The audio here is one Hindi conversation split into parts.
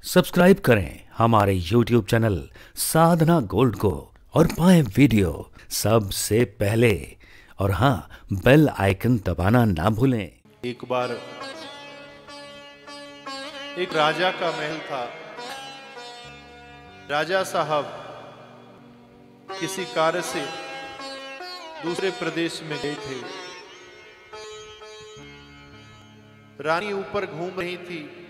सब्सक्राइब करें हमारे YouTube चैनल साधना गोल्ड को और पाएं वीडियो सबसे पहले। और हाँ, बेल आइकन दबाना ना भूलें। एक बार एक राजा का महल था। राजा साहब किसी कार्य से दूसरे प्रदेश में गए थे। रानी ऊपर घूम रही थी।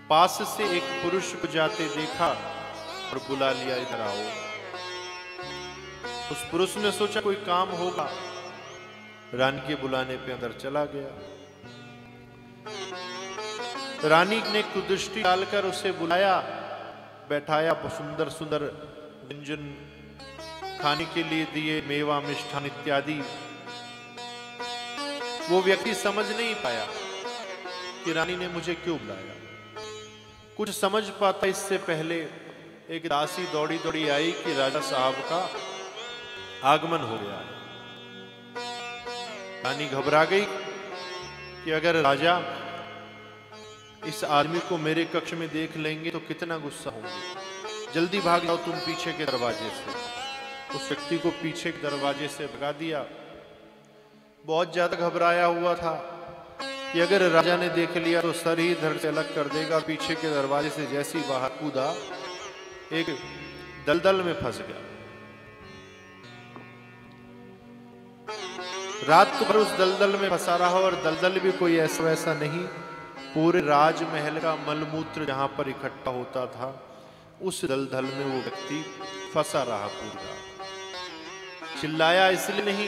पास से एक पुरुष को जाते देखा और बुला लिया, इधर आओ। उस पुरुष ने सोचा कोई काम होगा, रानी के बुलाने पे अंदर चला गया। रानी ने कुदृष्टि डालकर उसे बुलाया, बैठाया, सुंदर सुंदर व्यंजन खाने के लिए दिए, मेवा मिष्ठान इत्यादि। वो व्यक्ति समझ नहीं पाया कि रानी ने मुझे क्यों बुलाया। कुछ समझ पाता इससे पहले एक दासी दौड़ी दौड़ी आई कि राजा साहब का आगमन हो गया है। रानी घबरा गई कि अगर राजा इस आदमी को मेरे कक्ष में देख लेंगे तो कितना गुस्सा होंगे। जल्दी भाग जाओ तुम पीछे के दरवाजे से। उस व्यक्ति को पीछे के दरवाजे से भगा दिया। बहुत ज्यादा घबराया हुआ था कि अगर राजा ने देख लिया तो सर ही धड़ से अलग कर देगा। पीछे के दरवाजे से जैसी बाहर कूदा, एक दलदल में फंस गया। रात भर उस दलदल में फंसा रहा, और दलदल भी कोई ऐसा वैसा नहीं, पूरे राजमहल का मलमूत्र जहां पर इकट्ठा होता था, उस दलदल में वो व्यक्ति फंसा रहा पूरा। चिल्लाया इसलिए नहीं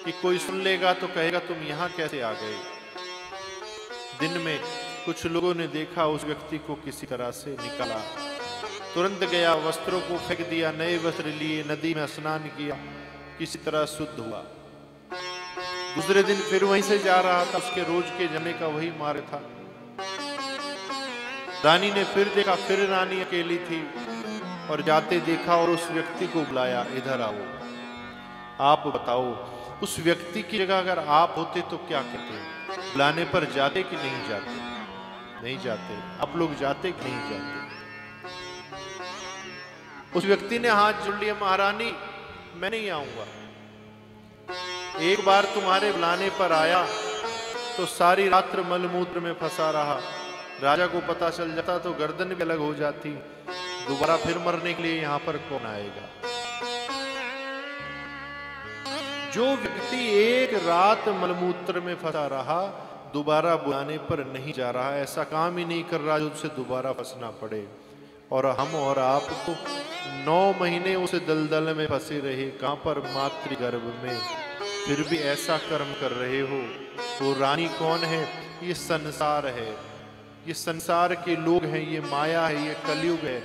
कि कोई सुन लेगा तो कहेगा तुम यहां कैसे आ गए। दिन में कुछ लोगों ने देखा उस व्यक्ति को किसी तरह से निकाला, तुरंत गया, वस्त्रों को फेंक दिया, नए वस्त्र लिए, नदी में स्नान किया, किसी तरह शुद्ध हुआ। दूसरे दिन फिर वहीं से जा रहा था, उसके रोज के जाने का वही मार्ग था। रानी ने फिर देखा, फिर रानी अकेली थी और जाते देखा और उस व्यक्ति को बुलाया, इधर आओ, आप बताओ उस व्यक्ति की जगह अगर आप होते तो क्या कहते? बुलाने पर जाते कि नहीं जाते? नहीं जाते। आप लोग जाते कि नहीं जाते? उस व्यक्ति ने हाथ जोड़ लिया, महारानी मैं नहीं आऊंगा। एक बार तुम्हारे बुलाने पर आया तो सारी रात्र मलमूत्र में फंसा रहा। राजा को पता चल जाता तो गर्दन भी अलग हो जाती। दोबारा फिर मरने के लिए यहां पर कौन आएगा? जो व्यक्ति एक रात मलमूत्र में फंसा रहा, दोबारा बुलाने पर नहीं जा रहा, ऐसा काम ही नहीं कर रहा जो उसे दोबारा फंसना पड़े। और हम और आप तो 9 महीने उस दलदल में फंसे रहे, कहां पर मातृगर्भ में, फिर भी ऐसा कर्म कर रहे हो। तो रानी कौन है? ये संसार है, ये संसार के लोग हैं, ये माया है, ये कलयुग है।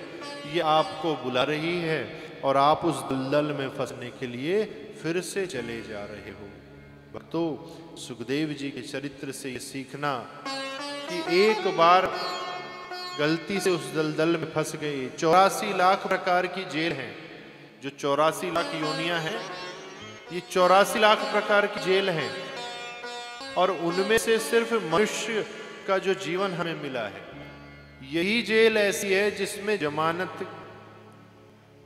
ये आपको बुला रही है और आप उस दलदल में फंसने के लिए फिर से चले जा रहे हो। तो सुखदेव जी के चरित्र से ये सीखना कि एक बार गलती से उस दलदल में फंस गए। 84 लाख प्रकार की जेल हैं। जो 84 लाख योनियां हैं, ये 84 लाख प्रकार की जेल हैं। और उनमें से सिर्फ मनुष्य का जो जीवन हमें मिला है, यही जेल ऐसी है जिसमें जमानत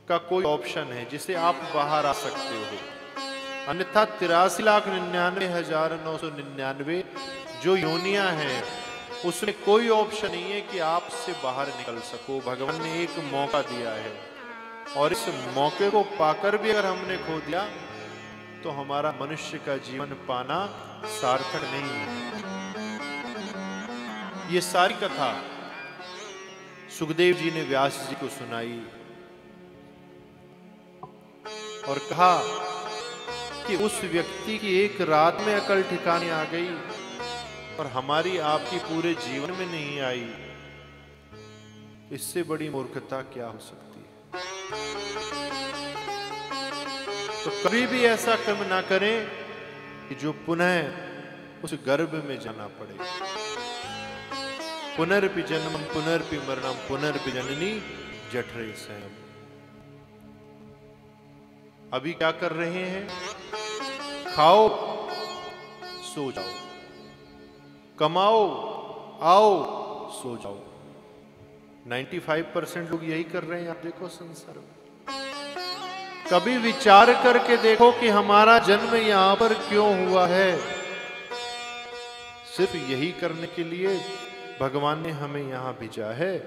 का कोई ऑप्शन है, जिसे आप बाहर आ सकते हो। अन्यथा 83,99,999 जो योनियां हैं, उसमें कोई ऑप्शन नहीं है कि आप से बाहर निकल सको। भगवान ने एक मौका दिया है, और इस मौके को पाकर भी अगर हमने खो दिया तो हमारा मनुष्य का जीवन पाना सार्थक नहीं है। ये सारी कथा सुखदेव जी ने व्यास जी को सुनाई और कहा कि उस व्यक्ति की एक रात में अकल ठिकाने आ गई और हमारी आपकी पूरे जीवन में नहीं आई। इससे बड़ी मूर्खता क्या हो सकती है? तो कभी भी ऐसा कर्म ना करें कि जो पुनः उस गर्भ में जाना पड़े। पुनर्पि जन्मम पुनर्पि मरणम पुनर्पि जननी जठरे स्वयं। अभी क्या कर रहे हैं? खाओ, सो जाओ, कमाओ आओ सो जाओ। 95% लोग यही कर रहे हैं। आप देखो संसार में, कभी विचार करके देखो कि हमारा जन्म यहां पर क्यों हुआ है। सिर्फ यही करने के लिए भगवान ने हमें यहां भेजा है।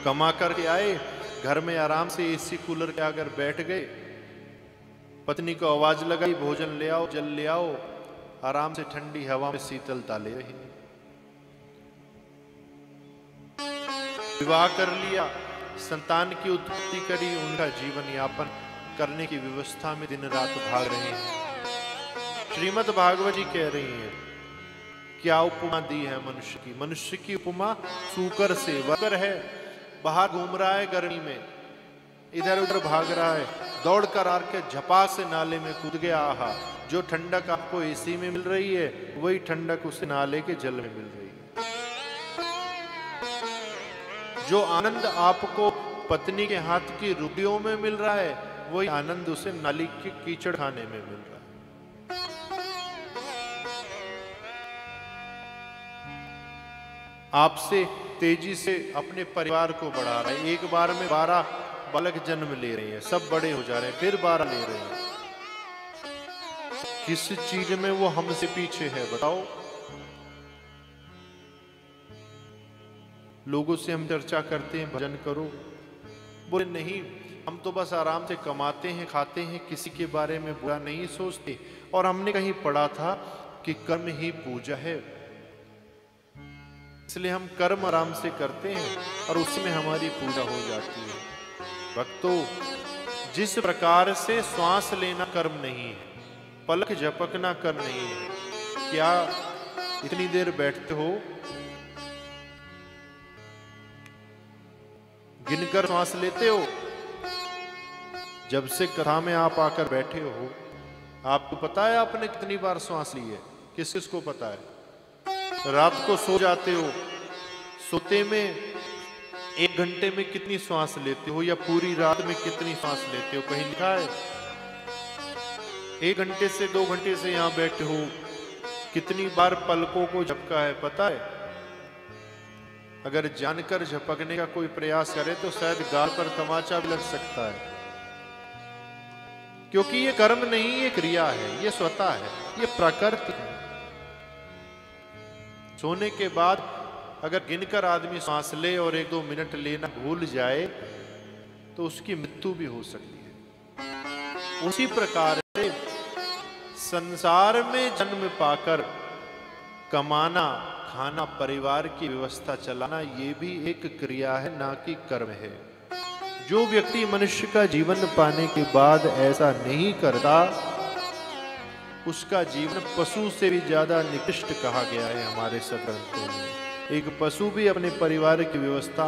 कमा करके आए, घर में आराम से एसी कूलर के आकर बैठ गए, पत्नी को आवाज लगाई, भोजन ले आओ, जल ले आओ, आराम से ठंडी हवा में शीतलता ले रही। विवाह कर लिया, संतान की उत्पत्ति करी, उनका जीवन यापन करने की व्यवस्था में दिन रात भाग रहे हैं। श्रीमद् भागवत जी कह रही है, क्या उपमा दी है मनुष्य की। मनुष्य की उपमा सूकर से। वकर है, बाहर घूम रहा है गर्मी में, इधर उधर भाग रहा है, दौड़ कर आके झपा से नाले में कूद गया। आहा, जो ठंडक आपको एसी में मिल रही है, वही ठंडक उसे नाले के जल में मिल रही है। जो आनंद आपको पत्नी के हाथ की रोटियों में मिल रहा है, वही आनंद उसे नाली के कीचड़ खाने में मिल रहा है। आपसे तेजी से अपने परिवार को बढ़ा रहा है। एक बार में 12 बालक जन्म ले रहे हैं, सब बड़े हो जा रहे हैं, फिर 12 ले रहे हैं। किस चीज में वो हमसे पीछे है बताओ। लोगों से हम चर्चा करते हैं, भजन करो, बोले नहीं, हम तो बस आराम से कमाते हैं, खाते हैं, किसी के बारे में बुरा नहीं सोचते। और हमने कहीं पढ़ा था कि कर्म ही पूजा है, इसलिए हम कर्म आराम से करते हैं और उसमें हमारी पूजा हो जाती है। भक्तों, जिस प्रकार से श्वास लेना कर्म नहीं है, पलक झपकना कर्म नहीं है, क्या इतनी देर बैठते हो, गिनकर श्वास लेते हो? जब से कथा में आप आकर बैठे हो, आपको पता है आपने कितनी बार श्वास ली है? किस किस को पता है? रात को सो जाते हो, सोते में 1 घंटे में कितनी श्वास लेते हो, या पूरी रात में कितनी श्वास लेते हो? कहीं लिखा है? 1 घंटे से 2 घंटे से यहां बैठे हो, कितनी बार पलकों को झपका है पता है? अगर जानकर झपकने का कोई प्रयास करे तो शायद गाल पर तमाचा भी लग सकता है, क्योंकि ये कर्म नहीं, ये क्रिया है, ये स्वतः है, ये प्रकृति है। सोने के बाद अगर गिनकर आदमी सांस ले और 1-2 मिनट लेना भूल जाए तो उसकी मृत्यु भी हो सकती है। उसी प्रकार से संसार में जन्म पाकर कमाना, खाना, परिवार की व्यवस्था चलाना, ये भी एक क्रिया है, ना कि कर्म है। जो व्यक्ति मनुष्य का जीवन पाने के बाद ऐसा नहीं करता, उसका जीवन पशु से भी ज्यादा निकृष्ट कहा गया है हमारे सब ग्रंथों में। एक पशु भी अपने परिवार की व्यवस्था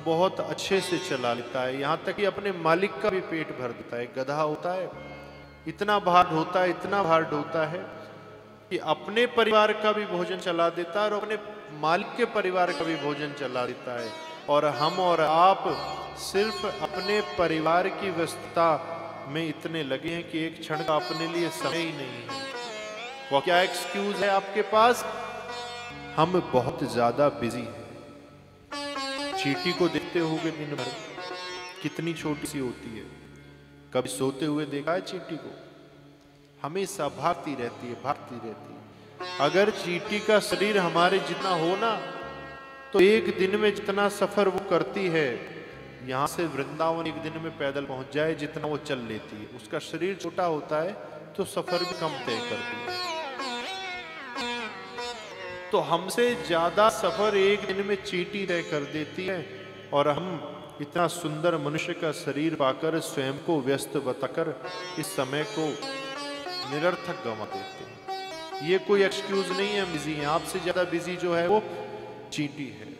बहुत अच्छे से चला लेता है, यहाँ तक कि अपने मालिक का भी पेट भर देता है। गधा होता है, इतना भार ढोता है, इतना भार ढोता है कि अपने परिवार का भी भोजन चला देता है और अपने मालिक के परिवार का भी भोजन चला देता है। और हम और आप सिर्फ अपने परिवार की व्यस्तता में इतने लगे हैं कि एक क्षण का अपने लिए समय ही नहीं है। वो क्या एक्सक्यूज है आपके पास? हम बहुत ज्यादा बिजी हैं। चींटी को देखते होगे दिन भर, कितनी छोटी सी होती है। कभी सोते हुए देखा है चींटी को? हमेशा भागती रहती है, भागती रहती है। अगर चींटी का शरीर हमारे जितना हो ना, तो एक दिन में जितना सफर वो करती है, यहाँ से वृंदावन एक दिन में पैदल पहुंच जाए जितना वो चल लेती है। उसका शरीर छोटा होता है तो सफर भी कम तय करती है। तो हमसे ज्यादा सफर एक दिन में चींटी तय कर देती है, और हम इतना सुंदर मनुष्य का शरीर पाकर स्वयं को व्यस्त बताकर इस समय को निरर्थक गंवा देते हैं। ये कोई एक्सक्यूज नहीं है, बिजी हैं। आपसे ज्यादा बिजी जो है वो चींटी है।